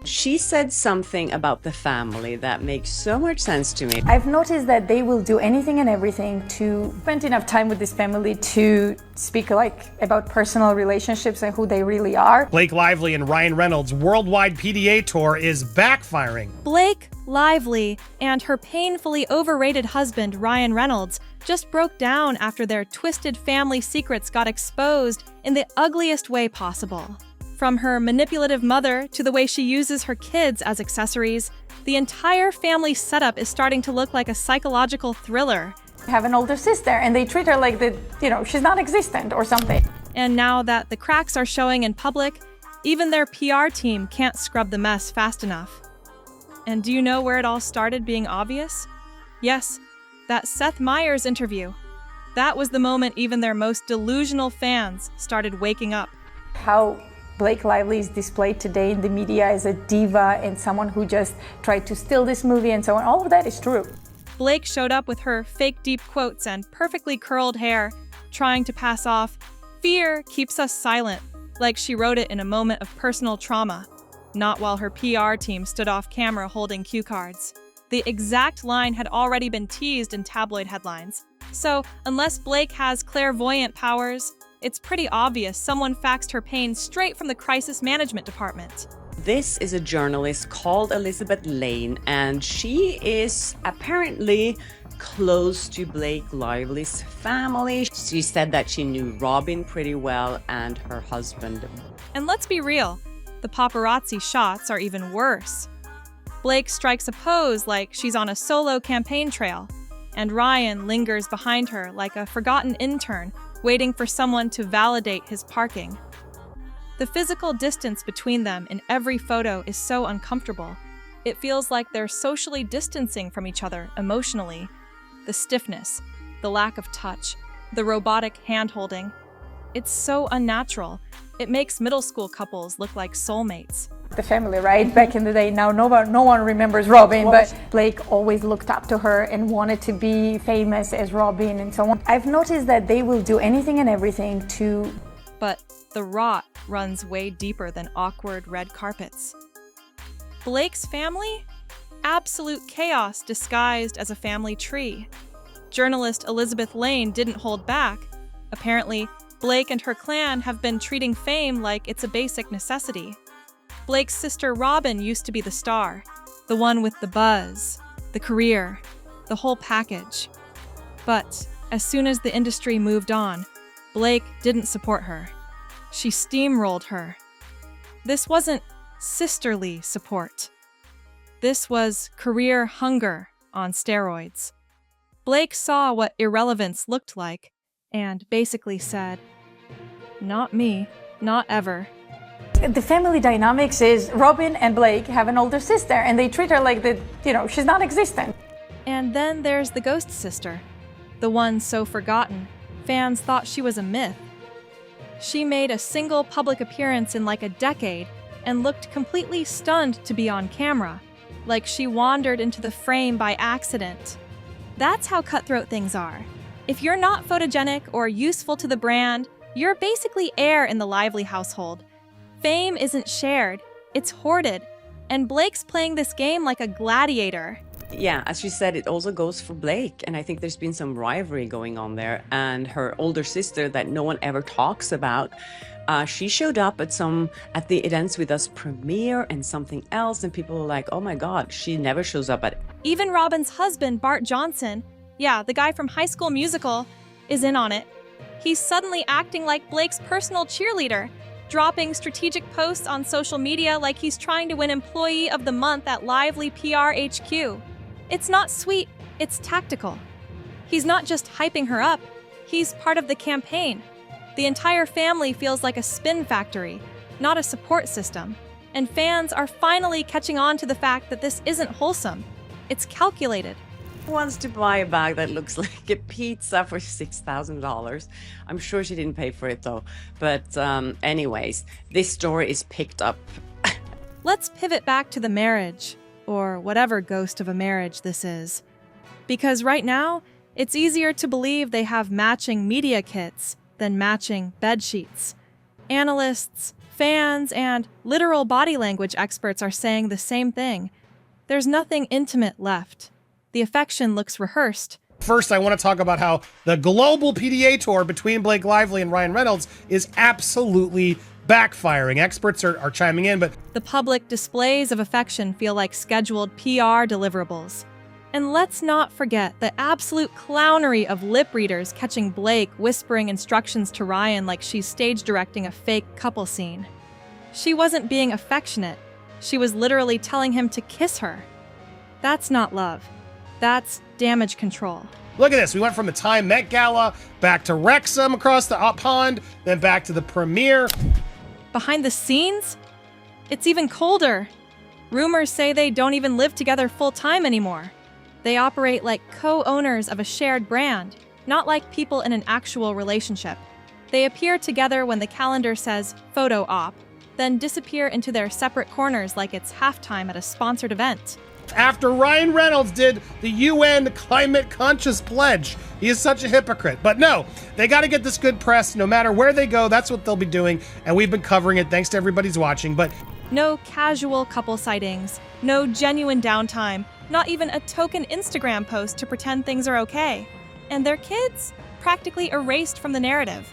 She said something about the family that makes so much sense to me. I've noticed that they will do anything and everything to spend enough time with this family to speak about personal relationships and who they really are. Blake Lively and Ryan Reynolds' worldwide PDA tour is backfiring. Blake Lively and her painfully overrated husband, Ryan Reynolds, just broke down after their twisted family secrets got exposed in the ugliest way possible. From her manipulative mother to the way she uses her kids as accessories, the entire family setup is starting to look like a psychological thriller. I have an older sister and they treat her like she's non-existent or something. And now that the cracks are showing in public, even their PR team can't scrub the mess fast enough. And do you know where it all started being obvious? Yes, that Seth Meyers interview. That was the moment even their most delusional fans started waking up. How Blake Lively is displayed today in the media as a diva and someone who just tried to steal this movie and so on. All of that is true. Blake showed up with her fake deep quotes and perfectly curled hair, trying to pass off, "Fear keeps us silent," like she wrote it in a moment of personal trauma, not while her PR team stood off camera holding cue cards. The exact line had already been teased in tabloid headlines. So, unless Blake has clairvoyant powers, it's pretty obvious someone faxed her pain straight from the crisis management department. This is a journalist called Elizabeth Lane, and she is apparently close to Blake Lively's family. She said that she knew Robin pretty well and her husband. And let's be real, the paparazzi shots are even worse. Blake strikes a pose like she's on a solo campaign trail, and Ryan lingers behind her like a forgotten intern waiting for someone to validate his parking. The physical distance between them in every photo is so uncomfortable. It feels like they're socially distancing from each other emotionally. The stiffness, the lack of touch, the robotic hand-holding. It's so unnatural. It makes middle school couples look like soulmates. The family, right? Back in the day, now no one remembers Robin, but Blake always looked up to her and wanted to be famous as Robin and so on. I've noticed that they will do anything and everything to... But the rot runs way deeper than awkward red carpets. Blake's family? Absolute chaos disguised as a family tree. Journalist Elizabeth Lane didn't hold back. Apparently, Blake and her clan have been treating fame like it's a basic necessity. Blake's sister Robin used to be the star, the one with the buzz, the career, the whole package. But as soon as the industry moved on, Blake didn't support her. She steamrolled her. This wasn't sisterly support. This was career hunger on steroids. Blake saw what irrelevance looked like and basically said, "Not me, not ever." The family dynamics is Robin and Blake have an older sister and they treat her like she's non-existent. And then there's the ghost sister, the one so forgotten, fans thought she was a myth. She made a single public appearance in like a decade and looked completely stunned to be on camera, like she wandered into the frame by accident. That's how cutthroat things are. If you're not photogenic or useful to the brand, you're basically air in the Lively household. Fame isn't shared, it's hoarded, and Blake's playing this game like a gladiator. Yeah, as you said, it also goes for Blake, and I think there's been some rivalry going on there. And her older sister that no one ever talks about, she showed up at the Events With Us premiere and something else, and people were like, oh my god, she never shows up at... Even Robin's husband, Bart Johnson, yeah, the guy from High School Musical, is in on it. He's suddenly acting like Blake's personal cheerleader, dropping strategic posts on social media like he's trying to win Employee of the Month at Lively PR HQ. It's not sweet, it's tactical. He's not just hyping her up, he's part of the campaign. The entire family feels like a spin factory, not a support system. And fans are finally catching on to the fact that this isn't wholesome. It's calculated. Wants to buy a bag that looks like a pizza for $6,000. I'm sure she didn't pay for it though. But anyways, this story is picked up. Let's pivot back to the marriage, or whatever ghost of a marriage this is. Because right now, it's easier to believe they have matching media kits than matching bed sheets. Analysts, Fans and literal body language experts are saying the same thing. There's nothing intimate left. The affection looks rehearsed. First, I want to talk about how the global PDA tour between Blake Lively and Ryan Reynolds is absolutely backfiring. Experts are chiming in, but The public displays of affection feel like scheduled PR deliverables. And let's not forget the absolute clownery of lip readers catching Blake whispering instructions to Ryan like she's stage directing a fake couple scene. She wasn't being affectionate. She was literally telling him to kiss her. That's not love. That's damage control. look at this. We went from the Time Met Gala, back to Wrexham across the pond, then back to the premiere. Behind the scenes, it's even colder. Rumors say they don't even live together full-time anymore. They operate like co-owners of a shared brand, not like people in an actual relationship. They appear together when the calendar says photo op, then disappear into their separate corners like it's halftime at a sponsored event. After Ryan Reynolds did the UN Climate Conscious Pledge. He is such a hypocrite. But no, they got to get this good press. No matter where they go, that's what they'll be doing. And we've been covering it. Thanks to everybody's watching. But No casual couple sightings, no genuine downtime, not even a token Instagram post to pretend things are okay. And their kids? Practically erased from the narrative.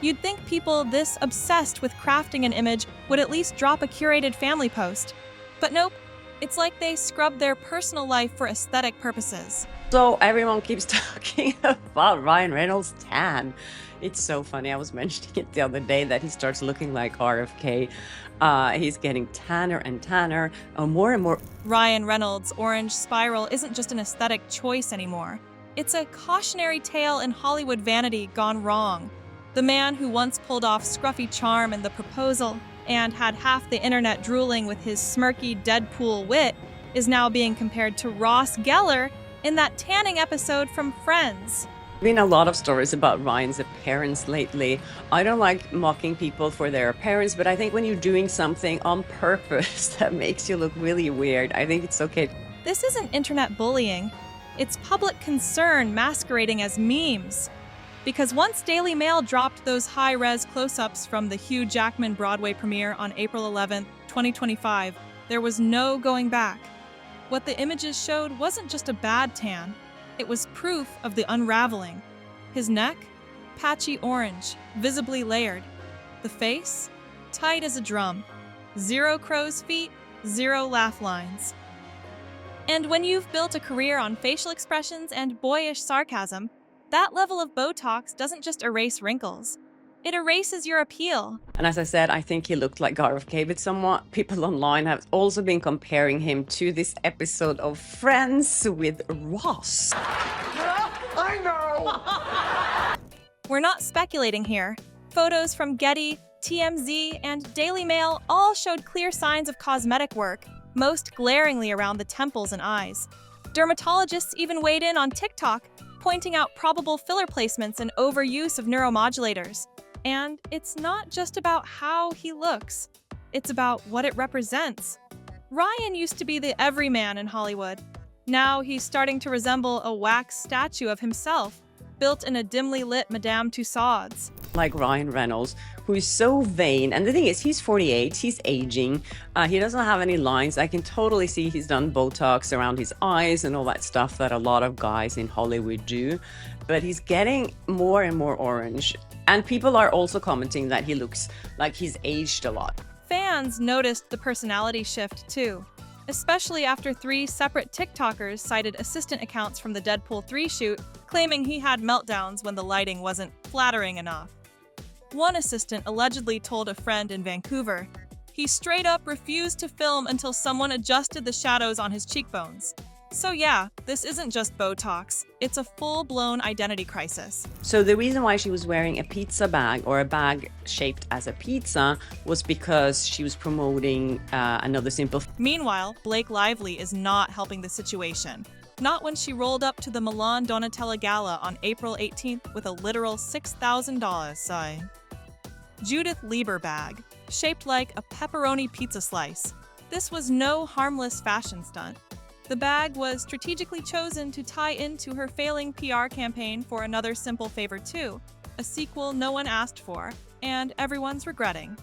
You'd think people this obsessed with crafting an image would at least drop a curated family post. But nope, it's like they scrubbed their personal life for aesthetic purposes. So everyone keeps talking about Ryan Reynolds' tan. It's so funny. I was mentioning it the other day that he starts looking like RFK. He's getting tanner and tanner, more and more. Ryan Reynolds' orange spiral isn't just an aesthetic choice anymore. It's a cautionary tale in Hollywood vanity gone wrong. The man who once pulled off scruffy charm in The Proposal and had half the internet drooling with his smirky Deadpool wit is now being compared to Ross Geller in that tanning episode from Friends. Been a lot of stories about Ryan's appearance lately. I don't like mocking people for their appearance, but I think when you're doing something on purpose that makes you look really weird, I think it's okay. This isn't internet bullying. It's public concern masquerading as memes. Because once Daily Mail dropped those high-res close-ups from the Hugh Jackman Broadway premiere on April 11, 2025, there was no going back. What the images showed wasn't just a bad tan. It was proof of the unraveling. His neck? Patchy orange, visibly layered. The face? Tight as a drum. 0 crow's feet, 0 laugh lines. And when you've built a career on facial expressions and boyish sarcasm, that level of Botox doesn't just erase wrinkles. It erases your appeal. And as I said, I think he looked like RFK, but somewhat people online have also been comparing him to this episode of Friends with Ross. I know! We're not speculating here. Photos from Getty, TMZ, and Daily Mail all showed clear signs of cosmetic work, most glaringly around the temples and eyes. Dermatologists even weighed in on TikTok, pointing out probable filler placements and overuse of neuromodulators. And it's not just about how he looks, it's about what it represents. Ryan used to be the everyman in Hollywood. Now he's starting to resemble a wax statue of himself, built in a dimly lit Madame Tussauds. Like Ryan Reynolds, who is so vain. And the thing is, he's 48, he's aging, he doesn't have any lines. I can totally see he's done Botox around his eyes and all that stuff that a lot of guys in Hollywood do. But he's getting more and more orange. And people are also commenting that he looks like he's aged a lot. Fans noticed the personality shift too, especially after 3 separate TikTokers cited assistant accounts from the Deadpool 3 shoot, claiming he had meltdowns when the lighting wasn't flattering enough. One assistant allegedly told a friend in Vancouver, he straight up refused to film until someone adjusted the shadows on his cheekbones. So yeah, this isn't just Botox, it's a full-blown identity crisis. So the reason why she was wearing a pizza bag, or a bag shaped as a pizza, was because she was promoting another simple. Meanwhile, Blake Lively is not helping the situation. Not when she rolled up to the Milan Donatella Gala on April 18th with a literal $6,000 sign. Judith Lieber bag, shaped like a pepperoni pizza slice. This was no harmless fashion stunt. The bag was strategically chosen to tie into her failing PR campaign for Another Simple Favor 2, a sequel no one asked for, and everyone's regretting.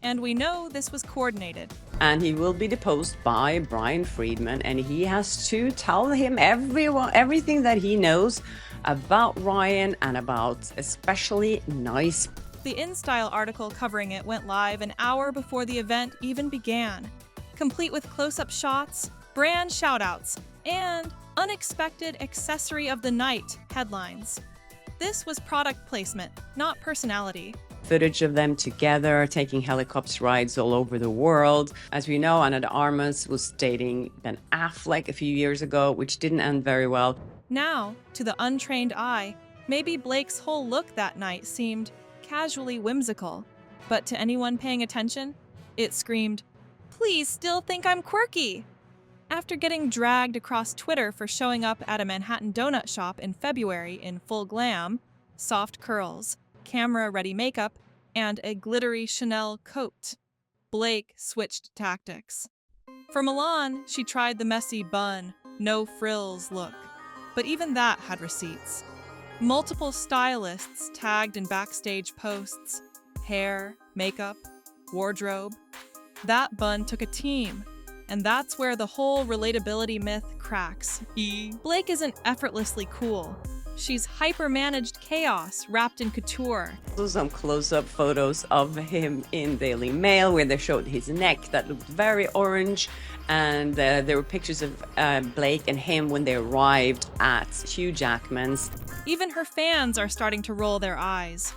And we know this was coordinated. And he will be deposed by Brian Friedman, and he has to tell him everything that he knows about Ryan and about especially nice. The InStyle article covering it went live an hour before the event even began, complete with close-up shots, brand shoutouts, and unexpected accessory of the night headlines. This was product placement, not personality. Footage of them together taking helicopter rides all over the world. As we know, Anna de Armas was dating Ben Affleck a few years ago, which didn't end very well. Now, to the untrained eye, maybe Blake's whole look that night seemed casually whimsical, but to anyone paying attention, it screamed, "Please still think I'm quirky!" After getting dragged across Twitter for showing up at a Manhattan donut shop in February in full glam, soft curls, camera-ready makeup, and a glittery Chanel coat, Blake switched tactics. For Milan, she tried the messy bun, no frills look, but even that had receipts. Multiple stylists tagged in backstage posts, hair, makeup, wardrobe. That bun took a team, and that's where the whole relatability myth cracks. Blake isn't effortlessly cool. She's hyper-managed chaos wrapped in couture. Also some close-up photos of him in Daily Mail where they showed his neck that looked very orange, and there were pictures of Blake and him when they arrived at Hugh Jackman's. Even her fans are starting to roll their eyes.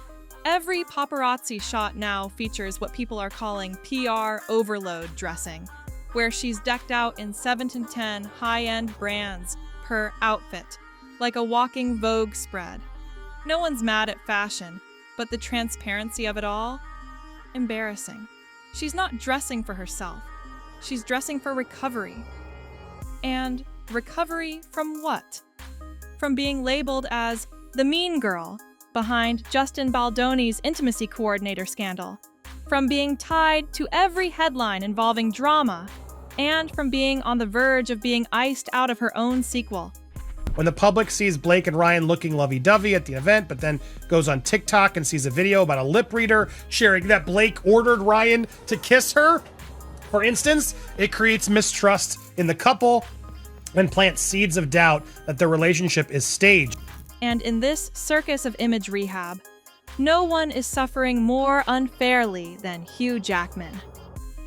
Every paparazzi shot now features what people are calling PR overload dressing, where she's decked out in 7 to 10 high-end brands per outfit, like a walking Vogue spread. No one's mad at fashion, but the transparency of it all? Embarrassing. She's not dressing for herself. She's dressing for recovery. And recovery from what? From being labeled as the mean girl behind Justin Baldoni's intimacy coordinator scandal, from being tied to every headline involving drama, and from being on the verge of being iced out of her own sequel. When the public sees Blake and Ryan looking lovey-dovey at the event, but then goes on TikTok and sees a video about a lip reader sharing that Blake ordered Ryan to kiss her, for instance, it creates mistrust in the couple and plants seeds of doubt that their relationship is staged. And in this circus of image rehab, no one is suffering more unfairly than Hugh Jackman.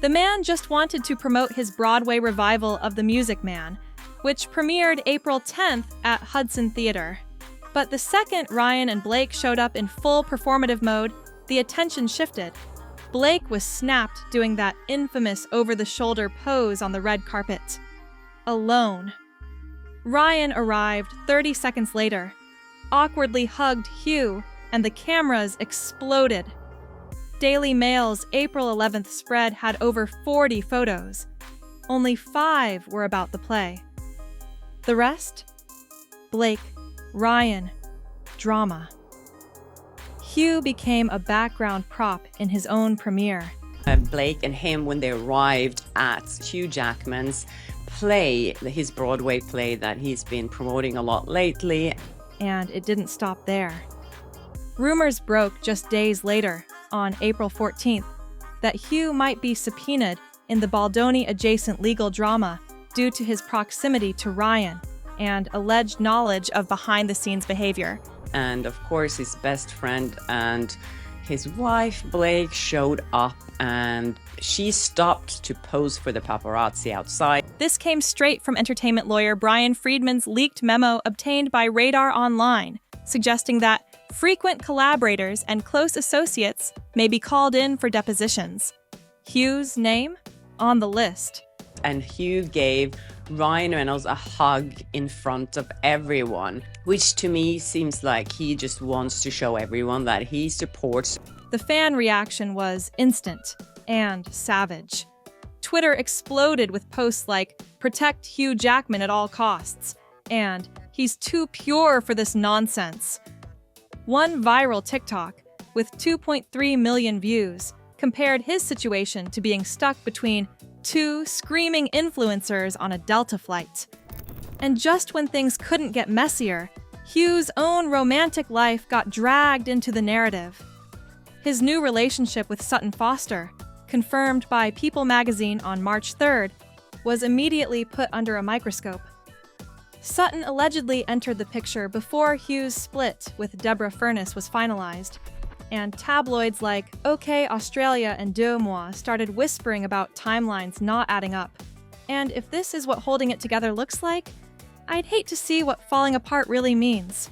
The man just wanted to promote his Broadway revival of The Music Man, which premiered April 10th at Hudson Theater. But the second Ryan and Blake showed up in full performative mode, the attention shifted. Blake was snapped doing that infamous over-the-shoulder pose on the red carpet. Alone. Ryan arrived 30 seconds later, awkwardly hugged Hugh, and the cameras exploded. Daily Mail's April 11th spread had over 40 photos. Only 5 were about the play. The rest? Blake, Ryan, drama. Hugh became a background prop in his own premiere. Blake and him when they arrived at Hugh Jackman's play, his Broadway play that he's been promoting a lot lately. And it didn't stop there. Rumors broke just days later, on April 14th, that Hugh might be subpoenaed in the Baldoni-adjacent legal drama due to his proximity to Ryan and alleged knowledge of behind-the-scenes behavior. And of course, his best friend and his wife, Blake, showed up, and she stopped to pose for the paparazzi outside. This came straight from entertainment lawyer Brian Friedman's leaked memo obtained by Radar Online, suggesting that frequent collaborators and close associates may be called in for depositions. Hugh's name? On the list. And Hugh gave Ryan Reynolds a hug in front of everyone, which to me seems like he just wants to show everyone that he supports. The fan reaction was instant and savage. Twitter exploded with posts like, "Protect Hugh Jackman at all costs," and "He's too pure for this nonsense." One viral TikTok, with 2.3 million views, compared his situation to being stuck between 2 screaming influencers on a Delta flight. And just when things couldn't get messier, Hugh's own romantic life got dragged into the narrative. His new relationship with Sutton Foster, confirmed by People magazine on March 3rd, was immediately put under a microscope. Sutton allegedly entered the picture before Hughes' split with Deborah Furness was finalized, and tabloids like OK Australia and Deux Mois started whispering about timelines not adding up. And if this is what holding it together looks like, I'd hate to see what falling apart really means.